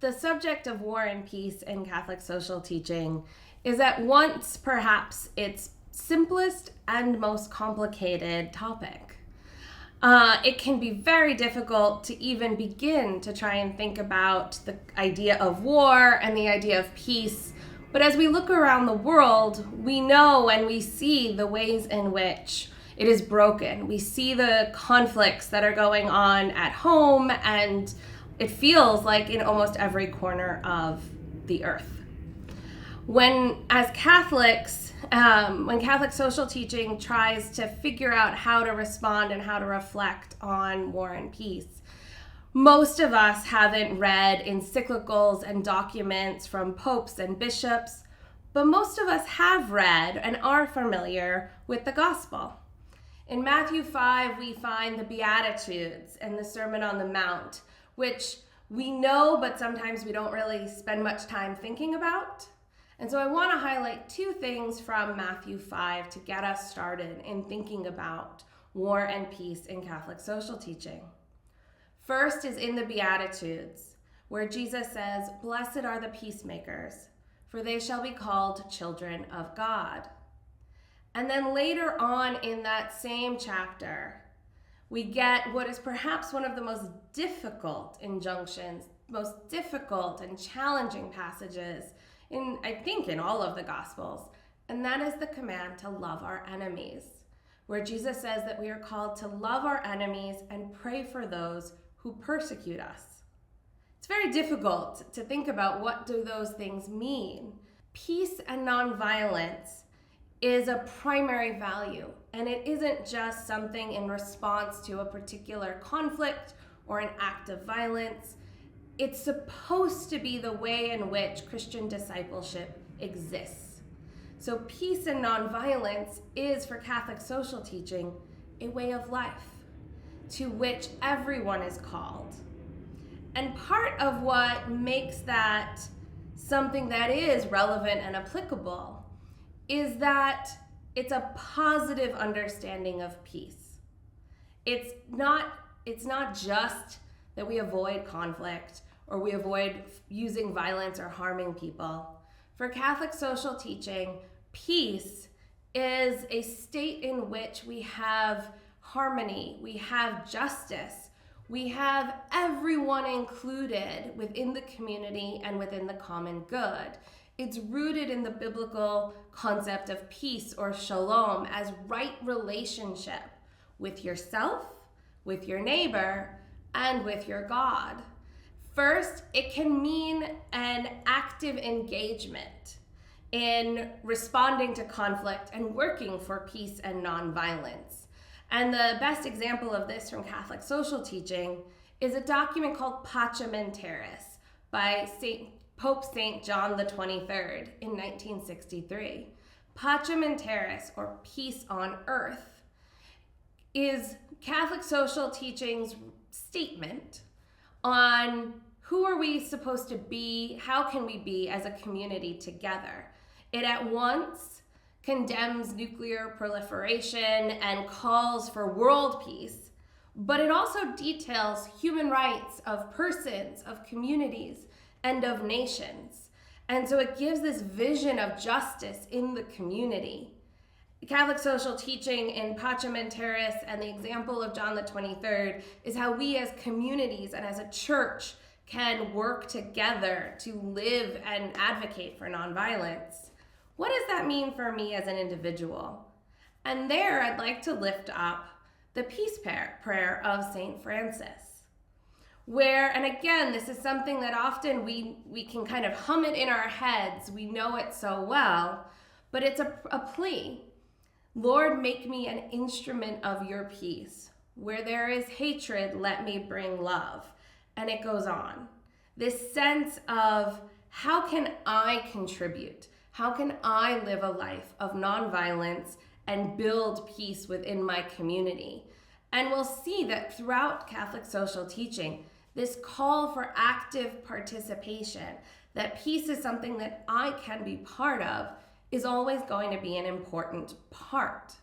The subject of war and peace in Catholic social teaching is at once perhaps its simplest and most complicated topic. It can be very difficult to even begin to try and think about the idea of war and the idea of peace. But as we look around the world, we know and we see the ways in which it is broken. We see the conflicts that are going on at home, and it feels like in almost every corner of the earth. When Catholic social teaching tries to figure out how to respond and how to reflect on war and peace, most of us haven't read encyclicals and documents from popes and bishops, but most of us have read and are familiar with the gospel. In Matthew 5, we find the Beatitudes and the Sermon on the Mount, which we know, but sometimes we don't really spend much time thinking about. And so I want to highlight two things from Matthew 5 to get us started in thinking about war and peace in Catholic social teaching. First is in the Beatitudes, where Jesus says, "Blessed are the peacemakers, for they shall be called children of God." And then later on in that same chapter, we get what is perhaps one of the most difficult injunctions, most difficult and challenging passages in all of the Gospels, and that is the command to love our enemies, where Jesus says that we are called to love our enemies and pray for those who persecute us. It's very difficult to think about what do those things mean. Peace and nonviolence is a primary value, and it isn't just something in response to a particular conflict or an act of violence. It's supposed to be the way in which Christian discipleship exists. So peace and nonviolence is, for Catholic social teaching, a way of life to which everyone is called. And part of what makes that something that is relevant and applicable is that it's a positive understanding of peace. It's not just that we avoid conflict or we avoid using violence or harming people. For Catholic social teaching, peace is a state in which we have harmony, we have justice, we have everyone included within the community and within the common good. It's rooted in the biblical concept of peace or shalom as right relationship with yourself, with your neighbor, and with your God. First, it can mean an active engagement in responding to conflict and working for peace and nonviolence. And the best example of this from Catholic social teaching is a document called Pacem in Terris by Pope St. John the 23rd in 1963. Pacem in Terris, or peace on earth, is Catholic social teaching's statement on who are we supposed to be, how can we be as a community together. It at once condemns nuclear proliferation and calls for world peace, but it also details human rights of persons, of communities, and of nations. And so it gives this vision of justice in the community. Catholic social teaching in Pacem in Terris and the example of John the 23rd is how we as communities and as a church can work together to live and advocate for nonviolence. What does that mean for me as an individual? And there I'd like to lift up the peace prayer of St. Francis, where, and again, this is something that often we can kind of hum it in our heads, we know it so well, but it's a plea. Lord, make me an instrument of your peace. Where there is hatred, let me bring love. And it goes on. This sense of how can I contribute? How can I live a life of nonviolence and build peace within my community? And we'll see that throughout Catholic social teaching, this call for active participation, that peace is something that I can be part of, is always going to be an important part.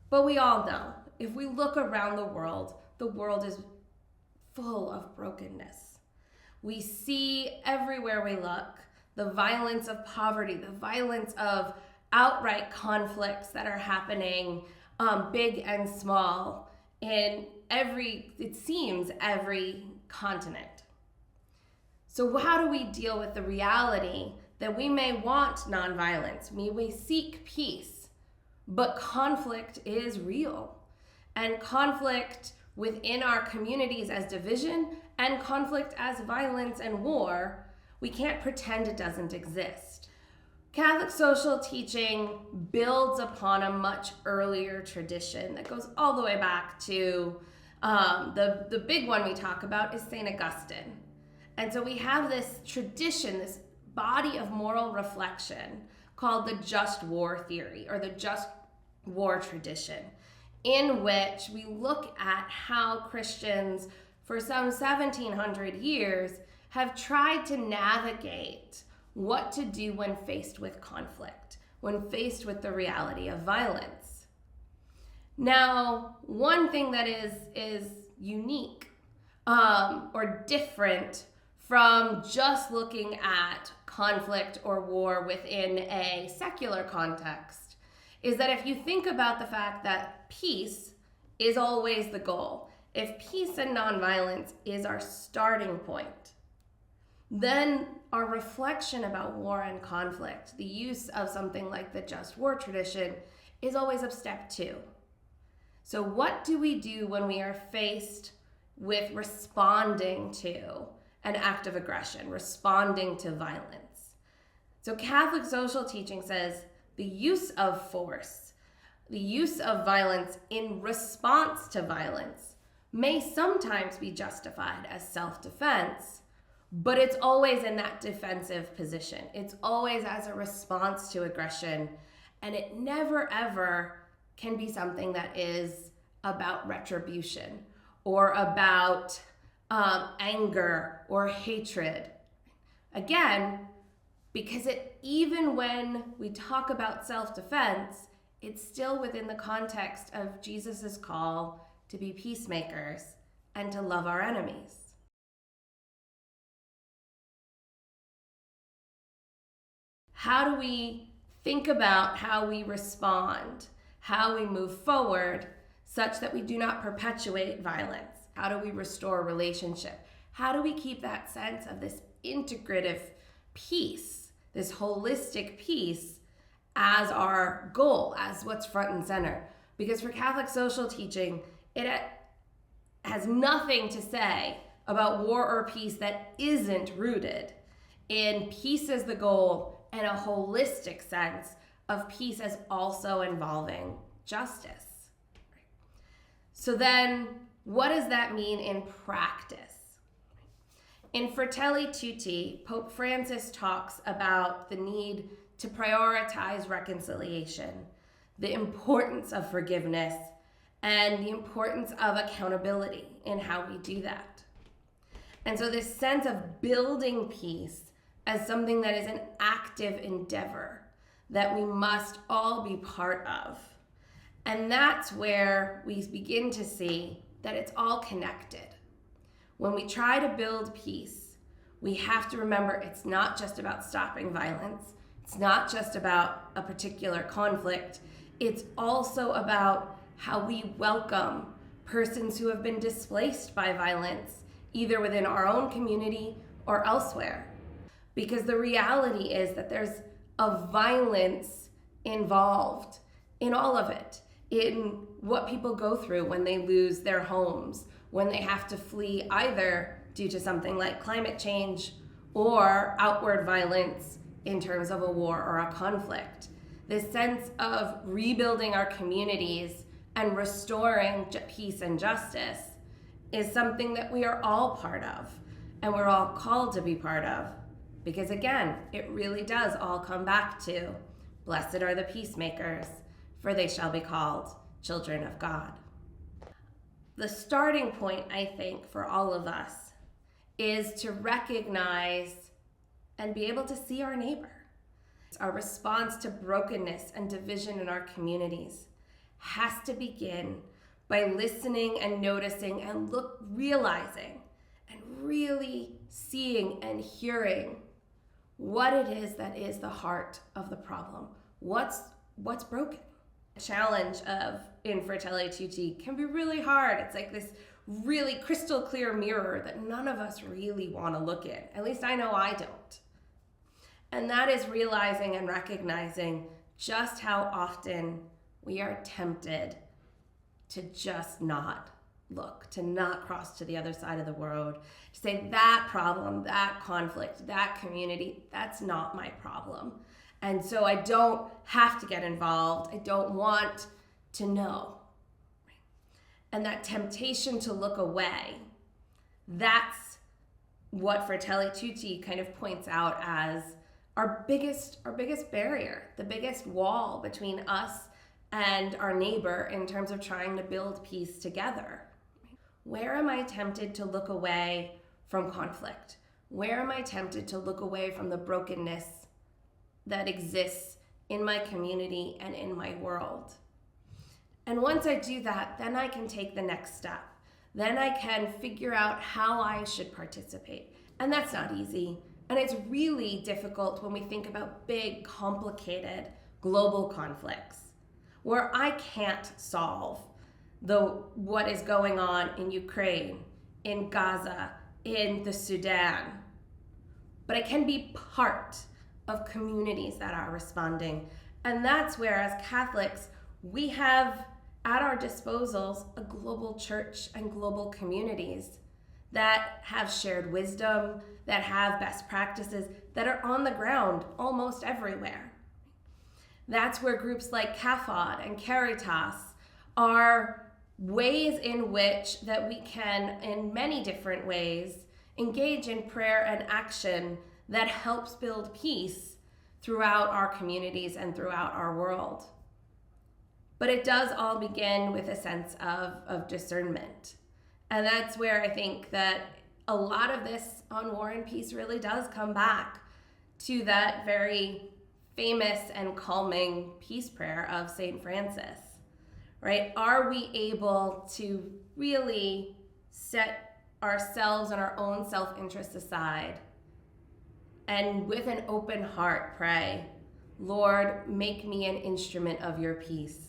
But we all know if we look around the world is full of brokenness. We see everywhere we look the violence of poverty, the violence of outright conflicts that are happening, big and small, in it seems, every continent. So how do we deal with the reality that we may want nonviolence, we may seek peace, but conflict is real? And conflict within our communities as division and conflict as violence and war, we can't pretend it doesn't exist. Catholic social teaching builds upon a much earlier tradition that goes all the way back to the big one we talk about is St. Augustine. And so we have this tradition, this body of moral reflection called the just war theory, or the just war tradition, in which we look at how Christians for some 1700 years have tried to navigate what to do when faced with conflict, when faced with the reality of violence. Now, one thing that is unique or different from just looking at conflict or war within a secular context is that if you think about the fact that peace is always the goal, if peace and nonviolence is our starting point, then our reflection about war and conflict, the use of something like the just war tradition, is always of step two. So what do we do when we are faced with responding to an act of aggression, responding to violence? So Catholic social teaching says the use of force, the use of violence in response to violence may sometimes be justified as self-defense, but it's always in that defensive position. It's always as a response to aggression, and it never ever can be something that is about retribution or about anger or hatred. Again, because even when we talk about self-defense, it's still within the context of Jesus's call to be peacemakers and to love our enemies. How do we think about how we respond, how we move forward, such that we do not perpetuate violence? How do we restore relationship? How do we keep that sense of this integrative peace, this holistic peace, as our goal, as what's front and center? Because for Catholic social teaching, it has nothing to say about war or peace that isn't rooted in peace as the goal and a holistic sense of peace as also involving justice. So then, what does that mean in practice? In Fratelli Tutti, Pope Francis talks about the need to prioritize reconciliation, the importance of forgiveness, and the importance of accountability in how we do that. And so this sense of building peace as something that is an active endeavor that we must all be part of. And that's where we begin to see that it's all connected. When we try to build peace, we have to remember it's not just about stopping violence. It's not just about a particular conflict. It's also about how we welcome persons who have been displaced by violence, either within our own community or elsewhere. Because the reality is that there's a violence involved in all of it, in what people go through when they lose their homes, when they have to flee either due to something like climate change or outward violence in terms of a war or a conflict. This sense of rebuilding our communities and restoring peace and justice is something that we are all part of, and we're all called to be part of. Because again, it really does all come back to, blessed are the peacemakers, for they shall be called children of God. The starting point, I think, for all of us is to recognize and be able to see our neighbor. Our response to brokenness and division in our communities has to begin by listening and noticing and realizing and really seeing and hearing what it is that is the heart of the problem. What's broken? The challenge of in Fratelli Tutti can be really hard. It's like this really crystal clear mirror that none of us really want to look in. At least I know I don't. And that is realizing and recognizing just how often we are tempted to just not look, to not cross to the other side of the road, to say that problem, that conflict, that community, that's not my problem. And so I don't have to get involved. I don't want to know. And that temptation to look away, that's what Fratelli Tutti kind of points out as our biggest barrier, the biggest wall between us and our neighbor in terms of trying to build peace together. Where am I tempted to look away from conflict? Where am I tempted to look away from the brokenness that exists in my community and in my world? And once I do that, then I can take the next step. Then I can figure out how I should participate. And that's not easy. And it's really difficult when we think about big, complicated global conflicts where I can't solve what is going on in Ukraine, in Gaza, in the Sudan. But I can be part of communities that are responding. And that's where, as Catholics, we have at our disposals a global church and global communities that have shared wisdom, that have best practices, that are on the ground almost everywhere. That's where groups like CAFOD and Caritas are ways in which that we can, in many different ways, engage in prayer and action that helps build peace throughout our communities and throughout our world. But it does all begin with a sense of discernment. And that's where I think that a lot of this on War and Peace really does come back to that very famous and calming peace prayer of St. Francis, right? Are we able to really set ourselves and our own self-interest aside and with an open heart pray, Lord, make me an instrument of your peace?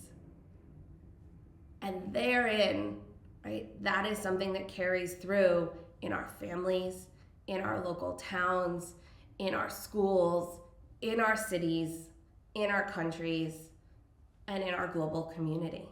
And therein, right, that is something that carries through in our families, in our local towns, in our schools, in our cities, in our countries, and in our global community.